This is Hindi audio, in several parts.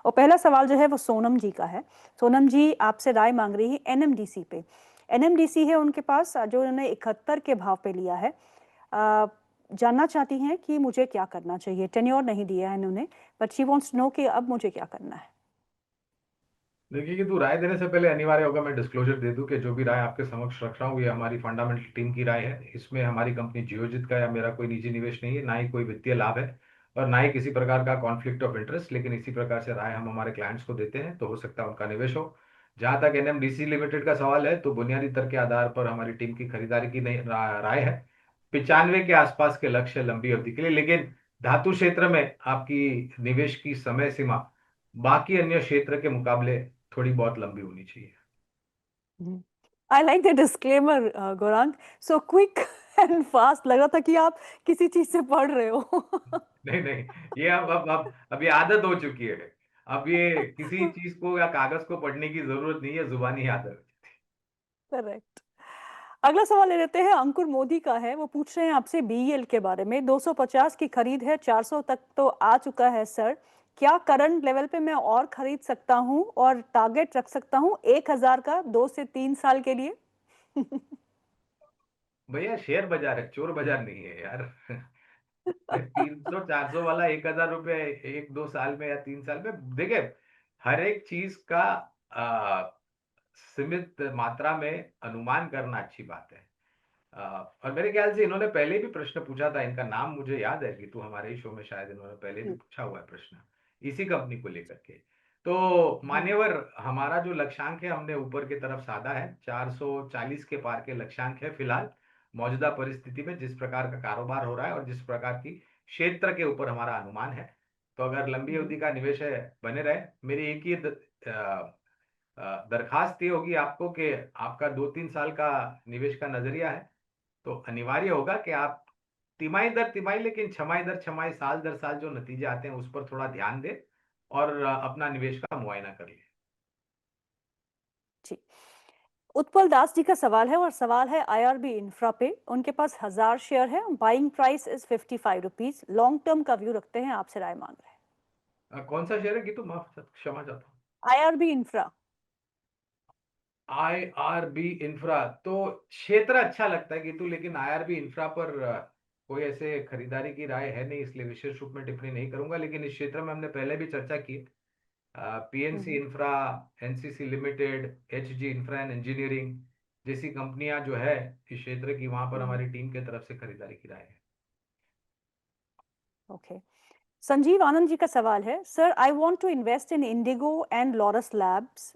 और पहला सवाल जो है वो सोनम जी का है। सोनम जी आपसे राय मांग रही है एनएमडीसी पे। एनएमडीसी है उनके पास जो उन्होंने 71 के भाव पे लिया है। जानना चाहती हैं कि मुझे क्या करना चाहिए। टेन्योर नहीं दिया है इन्होंने, बट शी वांट्स नो कि अब मुझे क्या करना है। देखिए कि तू राय देने से पहले अनिवार्य होगा मैं डिस्क्लोजर दे दूं कि जो भी राय आपके समक्ष रख रहा हूँ ये हमारी फंडामेंटल टीम की राय है। इसमें हमारी कंपनी जियोजित का या मेरा कोई निजी निवेश नहीं है, ना ही कोई वित्तीय लाभ है और ना ही किसी प्रकार का कॉन्फ्लिक्ट ऑफ इंटरेस्ट। लेकिन इसी प्रकार से राय हम हमारे क्लाइंट्स को देते हैं तो हो सकता है उनका निवेश हो। जहां तक एनएमडीसी लिमिटेड का सवाल है तो बुनियादी तर्क के आधार पर हमारी टीम की खरीदारी की राय है 95 के आसपास के लक्ष्य लंबी अवधि के लिए। लेकिन धातु क्षेत्र में आपकी निवेश की समय सीमा बाकी अन्य क्षेत्र के मुकाबले थोड़ी बहुत लंबी होनी चाहिए। I like the disclaimer Gaurang, so quick and fast. लग रहा था कि आप किसी चीज से पढ़ रहे हो। नहीं नहीं, ये अब ये आदत हो चुकी है। अब ये किसी चीज को या कागज को पढ़ने की जरूरत नहीं है, जुबानी आदत। करेक्ट। अगला सवाल ले लेते हैं, अंकुर मोदी का है। वो पूछ रहे हैं आपसे बीईएल के बारे में। 250 की खरीद है, 400 तक तो आ चुका है सर। क्या करंट लेवल पे मैं और खरीद सकता हूं और टारगेट रख सकता हूं 1000 का 2 से 3 साल के लिए? भैया शेयर बाजार है, चोर बाजार नहीं है यार। 300 400 वाला 1000 रुपए 1 2 साल में या 3 साल में देखिए, हर एक चीज का सीमित मात्रा में अनुमान करना अच्छी बात है। और मेरे ख्याल से इन्होंने पहले भी प्रश्न पूछा था, इनका नाम मुझे याद है कि तू हमारे ही शो में शायद इन्होंने पहले भी पूछा हुआ है प्रश्न इसी कंपनी को लेकर के। तो हम्म, मान्यवर, हमारा जो लक्ष्यांक है हमने ऊपर की तरफ साधा है, 440 के पार के लक्ष्यांक है फिलहाल मौजूदा परिस्थिति में जिस प्रकार का कारोबार हो रहा है और जिस प्रकार की क्षेत्र के ऊपर हमारा अनुमान है। तो अगर लंबी हम्म, अवधि का निवेश है बने रहे। मेरी एक ही दरखास्त ये होगी आपको कि आपका 2 3 साल का निवेश का नजरिया है तो अनिवार्य होगा कि आप तिमाही दर तिमाही, लेकिन छमाही दर छमाही, साल दर साल जो नतीजे आते हैं उस पर थोड़ा ध्यान दें और अपना निवेश का मुआयना कर लें। जी। उत्पल दास जी का सवाल है और सवाल है आईआरबी इंफ्रा पे। उनके पास 1000 शेयर है, buying price is 55 rupees. Long term का व्यू रखते हैं, आपसे राय मांग रहे हैं। कौन सा शेयर है गीतू, माफ क्षमा चाहता हूँ। IRB infra. आईआरबी इंफ्रा तो क्षेत्र अच्छा लगता है गीतू, लेकिन आईआरबी इंफ्रा पर कोई ऐसे खरीदारी की राय है नहीं, इसलिए विशेष रूप में टिप्पणी नहीं करूंगा। लेकिन इस क्षेत्र में हमने पहले भी चर्चा की है। PNC hmm, infra, NCC limited, Hg infra and engineering जैसी कंपनियां जो है इस क्षेत्र की, वहां पर हम्म, हमारी टीम की तरफ से खरीदारी की राय है। ओके। संजीव आनंद जी का सवाल है, sir I want to invest in Indigo and Laurus Labs.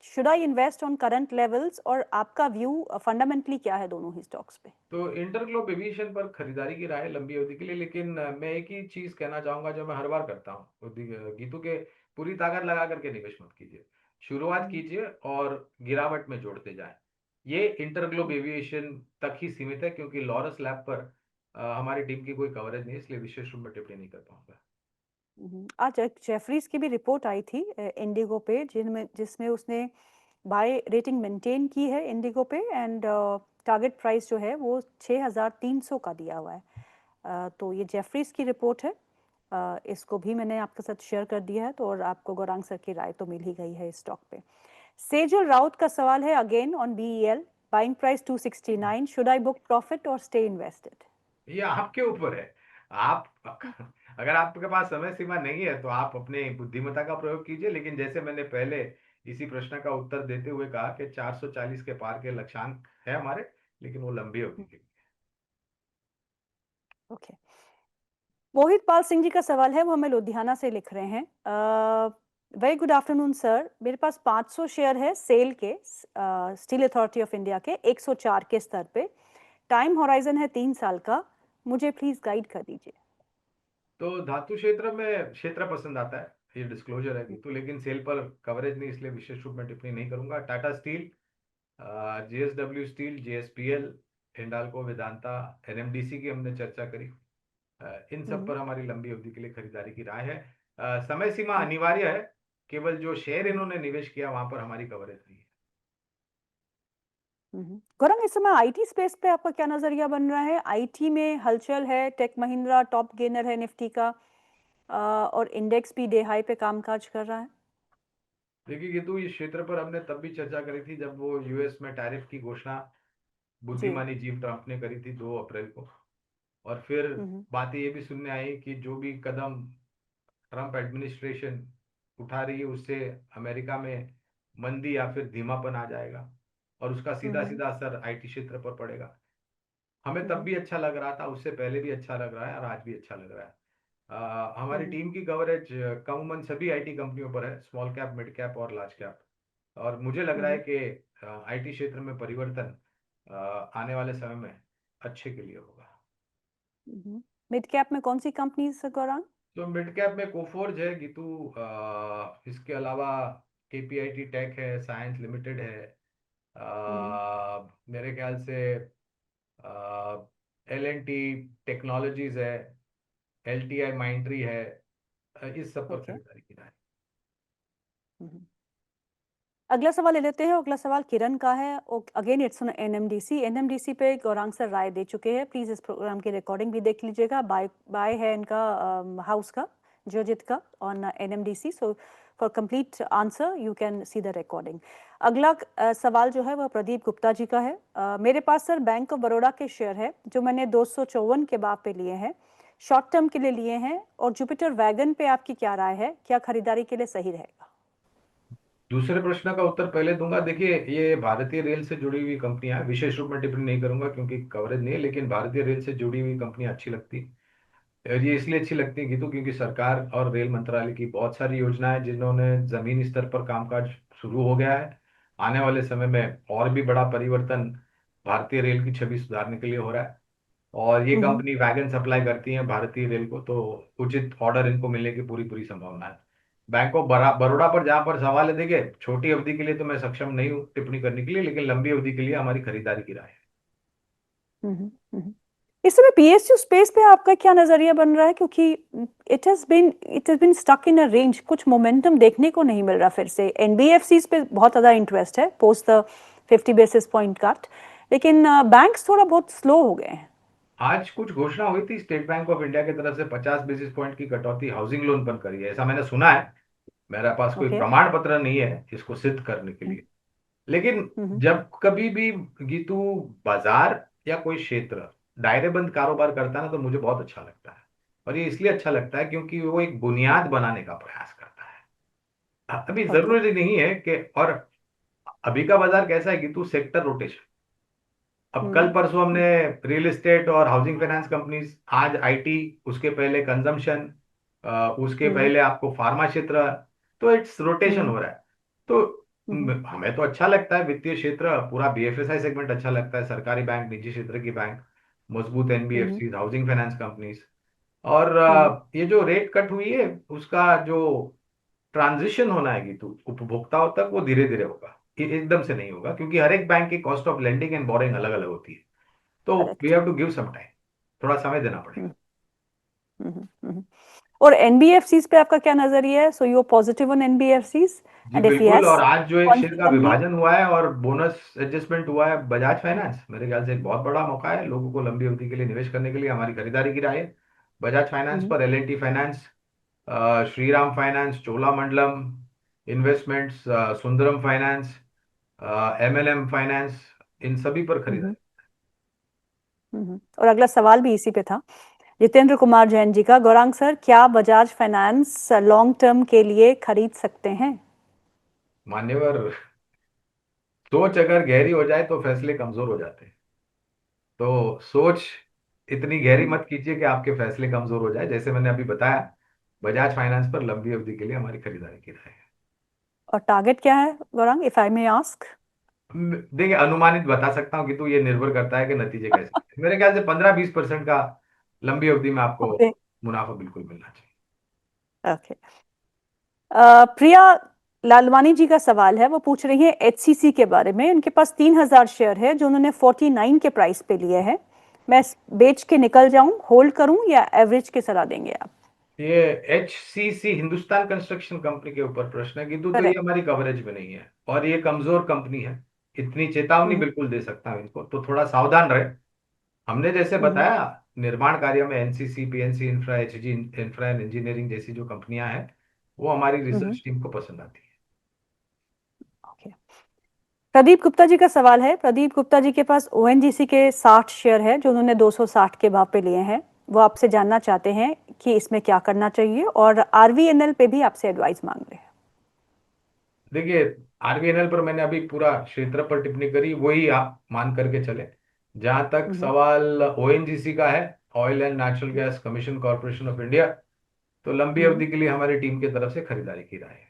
Should I invest on current levels? और आपका व्यू फंडामेंटली क्या है दोनों ही स्टॉक्स पे? तो इंटरग्लोब एविएशन पर खरीदारी की राय है लंबी अवधि के लिए। लेकिन मैं एक ही चीज कहना चाहूंगा जो मैं हर बार करता हूँ, तो गीतू के पूरी ताकत लगा करके निवेश मत कीजिए। शुरुआत हम्म, कीजिए और गिरावट में जोड़ते जाएं। ये इंटरग्लोब हम्म, एविएशन तक ही सीमित है क्योंकि लॉरस लैब पर हमारी टीम की कोई कवरेज नहीं है, इसलिए विशेष रूप में टिप्पणी नहीं कर पाऊंगा। आज एक जेफरीज की भी रिपोर्ट आई थी इंडिगो पे, जिनमें जिसमें उसने बाय रेटिंग मेंटेन की है इंडिगो पे, एंड टारगेट प्राइस जो है वो 6300 का दिया हुआ है। तो ये जेफरीज की रिपोर्ट है। इसको भी मैंने आपके साथ शेयर कर दिया है। तो और आपको गौरांग सर की राय तो मिल ही गई है इस स्टॉक पे। सेजल राउत का सवाल है again on BEL. Buying price 269, should I book profit और स्टे इन्वेस्टेड? ये आपके ऊपर है। आप अगर आपके पास समय सीमा नहीं है तो आप अपने बुद्धिमत्ता का प्रयोग कीजिए। लेकिन जैसे मैंने पहले इसी प्रश्न का उत्तर देते हुए कहा कि 440 के पार के लक्ष्यांक है हमारे, लेकिन वो लंबी अवधि के लिए। ओके। मोहित पाल सिंह जी का सवाल है, वो हमें लुधियाना से लिख रहे हैं। वेरी गुड आफ्टरनून सर, मेरे पास 500 शेयर है सेल के, स्टील अथॉरिटी ऑफ इंडिया के 104 के स्तर पे। टाइम होराइजन है 3 साल का। मुझे प्लीज गाइड कर दीजिए। तो धातु क्षेत्र में क्षेत्र पसंद आता है, ये डिस्क्लोजर है तो, लेकिन सेल पर कवरेज नहीं, इसलिए विशेष रूप में टिप्पणी नहीं करूंगा। Tata steel, JSW steel, JSPL, Hindalco, Vedanta, NMDC की हमने चर्चा करी। इन सब हम्म, पर हमारी लंबी अवधि के लिए खरीदारी की राय है। समय सीमा हम्म, अनिवार्य है, केवल जो शेयर हम्म, इन्होंने निवेश किया वहां पर हमारी कवरेज नहीं है। गौरंग, इस समय आईटी स्पेस पे आपका क्या नजरिया बन रहा है? आईटी में हलचल है, टेक महिंद्रा टॉप गेनर है निफ्टी का। और इंडेक्स भी डे हाई पे कामकाज कर रहा है। देखिए ये तो इस क्षेत्र पर हमने तब भी चर्चा करी थी जब वो यूएस में टैरिफ की घोषणा जी। बुद्धिमानी जीव ट्रंप ने करी थी 2 अप्रैल को। और फिर हम्म। बातें ये भी सुनने आई कि जो भी कदम ट्रंप एडमिनिस्ट्रेशन उठा रही है उससे अमेरिका में मंदी या फिर धीमापन आ जाएगा और उसका सीधा हम्म। सीधा असर आईटी क्षेत्र पर पड़ेगा। हमें तब हम्म। भी अच्छा लग रहा था, उससे पहले भी अच्छा लग रहा है और आज भी अच्छा लग रहा है। हमारी हम्म। टीम की कवरेज कमूमन सभी आईटी कंपनियों पर है, स्मॉल कैप, मिड कैप और लार्ज कैप। और मुझे लग रहा है हम्म। कि आईटी क्षेत्र में परिवर्तन आने वाले समय में अच्छे के लिए होगा। मिड कैप में कौन सी कंपनी गौरांग? तो मिड कैप में कोफोर्ज है गीतू, इसके अलावा केपीआईटी टेक है, साइंस लिमिटेड है, हम्म। मेरे ख्याल से एल एन टी टेक्नोलॉजीज है, एल टी आई माइंट्री है, इस सब पर ओके। खरीदारी की जाए। अगला सवाल ले लेते हैं। अगला सवाल किरण का है। Again it's on NMDC. NMDC पे गौरांग सर राय दे चुके हैं। प्लीज इस प्रोग्राम की रिकॉर्डिंग भी देख लीजिएगा। बाय बाय है इनका हाउस का, जियोजित का, on NMDC. So for complete answer you can see the recording. अगला सवाल जो है वह प्रदीप गुप्ता जी का है। मेरे पास सर बैंक ऑफ बड़ौदा के शेयर है जो मैंने 254 के भाव पे लिए हैं, शॉर्ट टर्म के लिए लिए हैं, और जुपिटर वैगन पे आपकी क्या राय है? क्या खरीदारी के लिए सही रहेगा? दूसरे प्रश्न का उत्तर पहले दूंगा। देखिए ये भारतीय रेल से जुड़ी हुई कंपनियां हैं, विशेष रूप में टिप्पणी नहीं करूंगा क्योंकि कवरेज नहीं है, लेकिन भारतीय रेल से जुड़ी हुई कंपनियां अच्छी लगती हैं। और ये इसलिए अच्छी लगती है गीतू क्योंकि सरकार और रेल मंत्रालय की बहुत सारी योजनाएं जिन्होंने जमीनी स्तर पर कामकाज शुरू हो गया है। आने वाले समय में और भी बड़ा परिवर्तन भारतीय रेल की छवि सुधारने के लिए हो रहा है। और ये हम्म। कंपनी वैगन सप्लाई करती है भारतीय रेल को, तो उचित ऑर्डर इनको मिलने की पूरी पूरी संभावना है। बैंक ऑफ बड़ौदा पर जहां पर सवाल है, देखिए छोटी अवधि के लिए तो मैं सक्षम नहीं हूँ टिप्पणी करने के लिए, लेकिन लंबी अवधि के लिए हमारी खरीदारी की राय है। हम्म। हम्म। इस समय पीएसयू स्पेस पे आपका क्या नजरिया बन रहा है? क्योंकि it has been stuck in a range, कुछ मोमेंटम देखने को नहीं मिल रहा। फिर से एनबीएफसीज पे बहुत ज्यादा इंटरेस्ट है post the 50 basis point cut, लेकिन बैंक्स थोड़ा बहुत स्लो हो गए हैं। आज कुछ घोषणा हुई थी स्टेट बैंक ऑफ इंडिया की तरफ से, 50 बेसिस पॉइंट की कटौती हाउसिंग लोन पर करी है, ऐसा मैंने सुना है। मेरे पास कोई ओके। प्रमाण पत्र नहीं है इसको सिद्ध करने के लिए। लेकिन हम्म। जब कभी भी गीतू बाजार या कोई क्षेत्र दायरेबंद कारोबार करता है ना, तो मुझे बहुत अच्छा लगता है। और ये इसलिए अच्छा लगता है क्योंकि वो एक बुनियाद बनाने का प्रयास करता है। अभी ओके। जरूरी नहीं है कि, और अभी का बाजार कैसा है गीतू, सेक्टर रोटेशन। अब कल हम्म। परसों हमने रियल एस्टेट और हाउसिंग फाइनेंस कंपनीज, आज आईटी, उसके पहले कंजम्पशन, उसके हम्म। पहले आपको फार्मा क्षेत्र। तो इट्स रोटेशन हम्म। हो रहा है। तो हम्म। हमें तो अच्छा लगता है वित्तीय क्षेत्र, पूरा बीएफएसआई सेगमेंट अच्छा लगता है, सरकारी बैंक, निजी क्षेत्र की बैंक, मजबूत हम्म। NBFC, housing finance companies. और हम्म। ये जो रेट कट हुई है उसका जो ट्रांजिशन होना है तो उपभोक्ताओं तक, वो धीरे धीरे होगा, ये एकदम से नहीं होगा क्योंकि हर एक बैंक की cost of lending and borrowing अलग अलग होती है। तो we correct. Have to give some time, थोड़ा समय देना हम्म। पड़ेगा। हम्म। और एनबीएफसीज पे आपका क्या नजरिया है? So you are positive on NBFCs, जी एंड इफ बिल्कुल। यस, और आज जो एक कौन शेयर सी का कंपनी? विभाजन हुआ है और बोनस एडजस्टमेंट हुआ है बजाज फाइनेंस, मेरे ख्याल से एक बहुत बड़ा मौका है लोगों को लंबी अवधि के लिए निवेश करने के लिए। हमारी खरीदारी की राय है बजाज फाइनेंस हम्म। पर, L finance, Shriram finance, Cholamandalam investments, Sundaram finance, MLM finance, इन सभी पर हम्म। खरीदारी। और अगला सवाल भी इसी पे था। जितेंद्र कुमार जैन जी का। गौरांग सर, क्या बजाज फाइनेंस लॉन्ग टर्म के लिए खरीद सकते हैं? मान्यवर, सोच अगर गहरी हो जाए तो फैसले कमजोर हो जाते हैं। तो सोच इतनी गहरी हम्म। मत कीजिए कि आपके फैसले कमजोर हो जाए। जैसे मैंने अभी बताया, बजाज फाइनेंस पर लंबी अवधि के लिए हमारी खरीदारी की राय है। और टारगेट क्या है Gaurang, if I may ask? देखिए अनुमानित बता सकता हूँ कि तो ये निर्भर करता है कि नतीजे कैसे निकले। मेरे ख्याल से 15-20% का लंबी अवधि में आपको ओके। मुनाफा बिल्कुल मिलना चाहिए। ओके। प्रिया लालवानी जी का सवाल है। वो पूछ रही है एचसीसी के बारे में। उनके पास 3000 शेयर है जो उन्होंने 49 के प्राइस पे लिए हैं। मैं बेच के निकल जाऊं, होल्ड करूं, या एवरेज की सलाह देंगे आप? ये एचसीसी हिंदुस्तान कंस्ट्रक्शन कंपनी के ऊपर प्रश्न है कि तो ये करेक्ट। हमारी कवरेज में नहीं है और ये कमजोर कंपनी है। इतनी चेतावनी हम्म। बिल्कुल दे सकता हूं इनको, तो थोड़ा सावधान रहे। हमने जैसे हम्म। बताया, निर्माण कार्य में NCC, PNC infra, Hg infra and engineering जैसी जो कंपनियां हैं वो हमारी हम्म। रिसर्च टीम को पसंद आती है। ओके। प्रदीप गुप्ता जी का सवाल है। प्रदीप गुप्ता जी के पास ओएनजीसी के 60 शेयर है जो उन्होंने 260 के भाव पे लिए हैं। वो आपसे जानना चाहते हैं कि इसमें क्या करना चाहिए, और आरवीएनएल पे भी आपसे एडवाइस मांग रहे हैं। देखिए, आरबीएनएल पर मैंने अभी पूरा क्षेत्र पर टिप्पणी करी, वही आप मान करके चले। जहां तक हम्म। सवाल ओएनजीसी का है, oil and natural gas commission corporation of India, तो लंबी हम्म। अवधि के लिए हमारी टीम की तरफ से खरीदारी की राय है।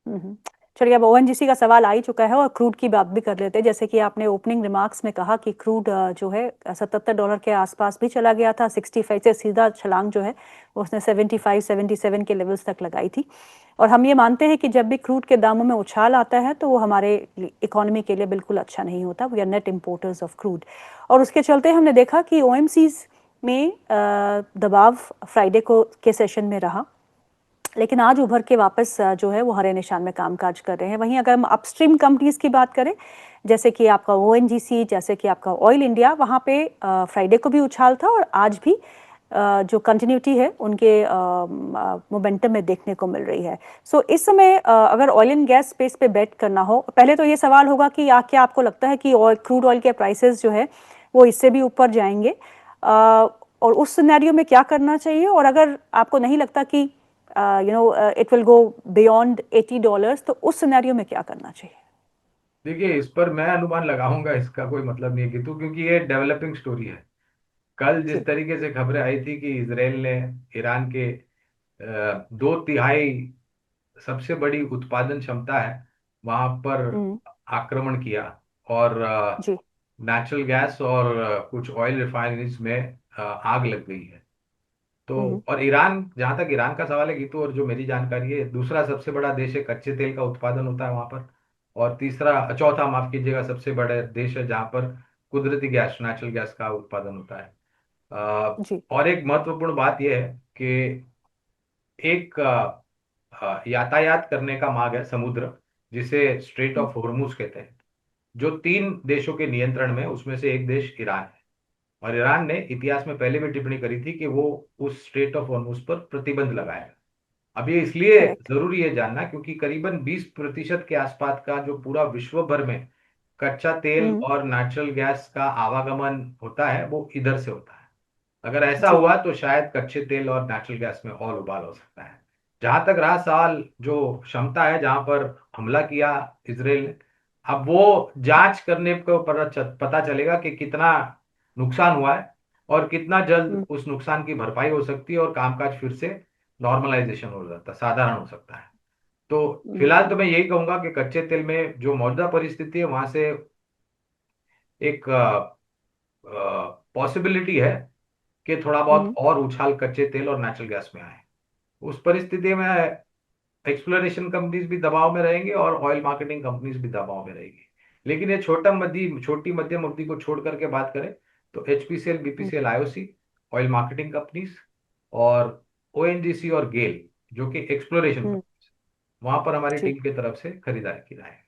हम्म। चलिए, अब ओएनजीसी का सवाल आ ही चुका है और क्रूड की बात भी कर लेते हैं। जैसे कि आपने ओपनिंग रिमार्क्स में कहा कि क्रूड जो है $77 के आसपास भी चला गया था। 65 से सीधा छलांग जो है वो उसने 75 77 के लेवल्स तक लगाई थी। और हम ये मानते हैं कि जब भी क्रूड के दामों में उछाल आता है तो वो हमारे इकोनॉमी के लिए बिल्कुल अच्छा नहीं होता। We are net importers of crude. और उसके चलते हमने देखा कि ओएमसीज में दबाव फ्राइडे को के सेशन में रहा, लेकिन आज उभर के वापस जो है वो हरे निशान में कामकाज कर रहे हैं। वहीं अगर हम अपस्ट्रीम कंपनीज की बात करें, जैसे कि आपका ओएनजीसी, जैसे कि आपका ऑयल इंडिया, वहाँ पे फ्राइडे को भी उछाल था और आज भी जो कंटिन्यूटी है उनके मोमेंटम में देखने को मिल रही है। सो इस समय अगर ऑयल एंड गैस स्पेस पे बेट करना हो, पहले तो ये सवाल होगा कि क्या आपको लगता है कि ऑयल, क्रूड ऑयल के प्राइसेस जो है वो इससे भी ऊपर जाएंगे, और उस सिनेरियो में क्या करना चाहिए? और अगर आपको नहीं लगता कि इट विल गो बियॉन्ड $80, तो उस सिनेरियो में क्या करना चाहिए? देखिए, इस पर मैं अनुमान लगाऊंगा इसका कोई मतलब नहीं है कि, तो क्योंकि ये डेवलपिंग स्टोरी है। कल जिस जी। तरीके से खबरें आई थी कि इसराइल ने ईरान के 2/3 सबसे बड़ी उत्पादन क्षमता है वहां पर हम्म। आक्रमण किया, और जी। नेचुरल गैस और कुछ ऑयल रिफाइनरीज में आग लग गई है। तो हम्म। और ईरान, जहां तक ईरान का सवाल है गीतू, और जो मेरी जानकारी है, दूसरा सबसे बड़ा देश है, कच्चे तेल का उत्पादन होता है वहां पर। और तीसरा, चौथा माफ कीजिएगा, सबसे बड़ा देश है जहां पर कुदरती गैस, नेचुरल गैस का उत्पादन होता है। जी। और एक महत्वपूर्ण बात यह है कि एक यातायात करने का मार्ग है, समुद्र, जिसे स्ट्रेट हम्म। ऑफ हॉर्मुज कहते हैं, जो 3 देशों के नियंत्रण में है, उसमें से एक देश ईरान है। और ईरान ने इतिहास में पहले भी टिप्पणी करी थी कि वो उस स्ट्रेट ऑफ हॉर्मुज पर प्रतिबंध लगाएगा। अब ये इसलिए करेक्ट। जरूरी है जानना क्योंकि करीबन 20% के आसपास का जो पूरा विश्व भर में कच्चा तेल हम्म। और नेचुरल गैस का आवागमन होता है वो इधर से होता है। अगर ऐसा जी। हुआ तो शायद कच्चे तेल और नेचुरल गैस में और उबाल हो सकता है। जहां तक रहा सवाल, जो क्षमता है जहां पर हमला किया इसराइल ने, अब वो जांच करने को पता चलेगा कि कितना नुकसान हुआ है और कितना जल्द हम्म। उस नुकसान की भरपाई हो सकती है और कामकाज फिर से नॉर्मलाइजेशन हो जाता है, साधारण हो सकता है। तो फिलहाल तो हम्म। मैं यही कहूंगा कि कच्चे तेल में जो मौजूदा परिस्थिति है वहां से एक पॉसिबिलिटी है कि थोड़ा बहुत हम्म। और उछाल कच्चे तेल और नेचुरल गैस में आए। उस परिस्थिति में एक्सप्लोरेशन कंपनीज भी दबाव में रहेंगे और ऑयल मार्केटिंग कंपनीज भी दबाव में रहेगी। लेकिन ये छोटी मध्यम अवधि को छोड़ करके बात करें तो एचपीसीएल, हम्म। BPCL, IOC, oil marketing companies और ओएनजीसी और गेल, जो कि एक्सप्लोरेशन हम्म। कंपनीज, वहां पर हमारी जी। टीम की तरफ से खरीदारी की राय है।